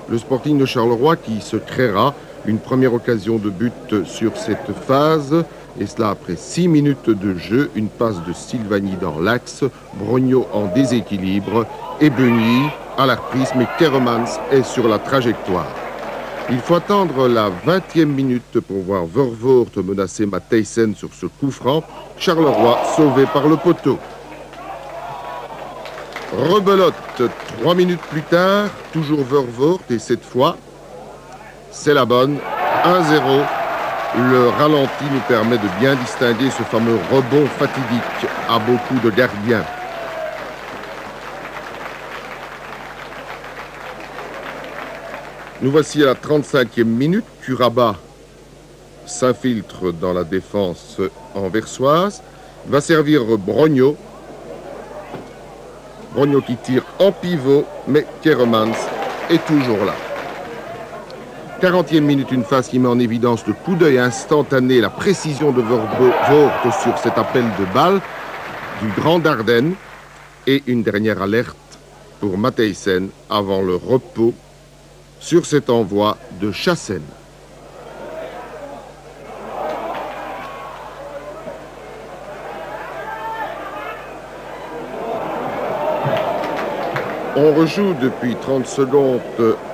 Le Sporting de Charleroi qui se créera une première occasion de but sur cette phase. Et cela après 6 minutes de jeu, une passe de Silvani dans l'axe, Brognaud en déséquilibre et Beugny à la reprise, mais Keremans est sur la trajectoire. Il faut attendre la 20e minute pour voir Vervoort menacer Matthijssen sur ce coup franc. Charleroi sauvé par le poteau. Rebelote 3 minutes plus tard, toujours Vervoort et cette fois, c'est la bonne, 1-0. Le ralenti nous permet de bien distinguer ce fameux rebond fatidique à beaucoup de gardiens. Nous voici à la 35e minute. Kuraba s'infiltre dans la défense anversoise. Il va servir Brognaud. Brognaud qui tire en pivot, mais Keremans est toujours là. 40e minute, une phase qui met en évidence le coup d'œil instantané, la précision de Vervoort sur cet appel de balle du Grand Dardenne. Et une dernière alerte pour Matthijssen avant le repos sur cet envoi de Chassaigne. On rejoue depuis 30 secondes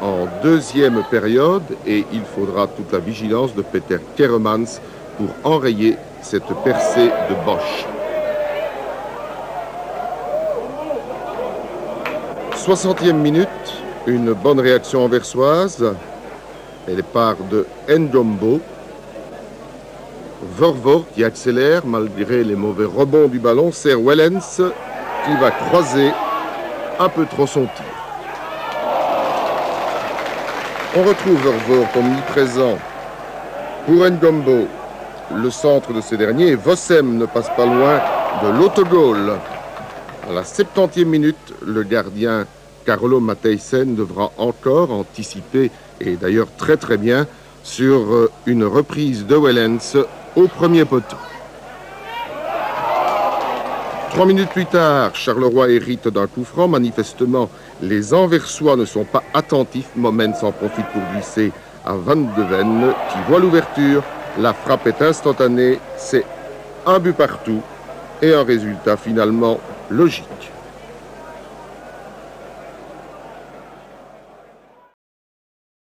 en deuxième période et il faudra toute la vigilance de Peter Keremans pour enrayer cette percée de Bosch. 60e minute, une bonne réaction anversoise. Elle part de Ngombo. Vervoort qui accélère malgré les mauvais rebonds du ballon. C'est Wellens qui va croiser un peu trop son tir. On retrouve Vervoort omniprésent pour Ngombo. Le centre de ces derniers et Vossem ne passe pas loin de l'autogol. À la 70e minute, le gardien Carlo Matthijssen devra encore anticiper, et d'ailleurs très bien, sur une reprise de Wellens au premier poteau. 3 minutes plus tard, Charleroi hérite d'un coup franc. Manifestement, les Anversois ne sont pas attentifs. Momens en profite pour glisser à Van de Ven, qui voit l'ouverture. La frappe est instantanée. C'est un but partout et un résultat finalement logique.